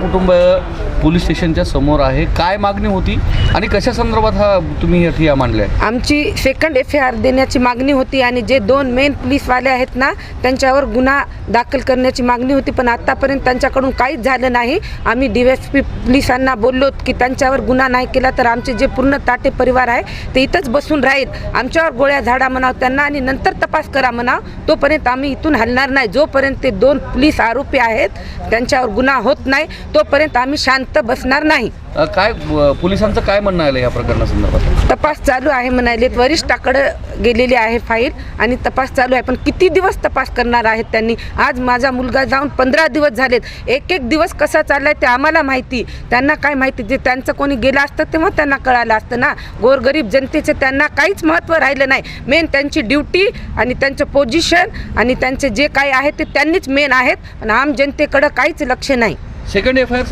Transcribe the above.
कुटुंब पोलीस स्टेशनच्या समोर आहे, काय मागणी होती आणि कशा संदर्भात हा तुम्ही या ठिया मांडल्या? आमची सेकंड FIR देण्याची मागणी होती आणि जे 2 मेन पोलीसवाले आहेत ना त्यांच्यावर गुन्हा दाखल करण्याची मागणी होती, पण आतापर्यंत त्यांच्याकडून काहीच झालं नाही. आम्ही DSP पोलिसांना बोललो की त्यांच्यावर गुन्हा नाही केला तर आमचे जे पूर्ण ताटे परिवार आहे ते इथंच बसून राहील, आमच्यावर गोळ्या झाडा म्हणावं त्यांना आणि नंतर तपास करा म्हणावं, तोपर्यंत आम्ही इथून हलणार नाही. जोपर्यंत ते 2 पोलीस आरोपी आहेत त्यांच्यावर गुन्हा होत नाही तोपर्यंत आम्ही शांत बसणार नाही. काय पोलिसांचं काय म्हणणं आलं या प्रकरणासंदर्भात? तपास चालू आहे म्हणाले, वरिष्ठाकडे गेलेली आहे फाईल आणि तपास चालू आहे, पण किती दिवस तपास करणार आहेत त्यांनी? आज माझा मुलगा जाऊन 15 दिवस झालेत. एक दिवस कसा चाललाय ते आम्हाला माहिती, त्यांना काय माहिती? जे त्यांचं कोणी गेलं असतं तेव्हा त्यांना कळालं असतं ना. गोरगरीब जनतेचे त्यांना काहीच महत्त्व राहिलं नाही. मेन त्यांची ड्युटी आणि त्यांचं पोझिशन आणि त्यांचे जे काही आहे ते त्यांनीच मेन आहेत, पण आम जनतेकडं काहीच लक्ष नाही. Second FIR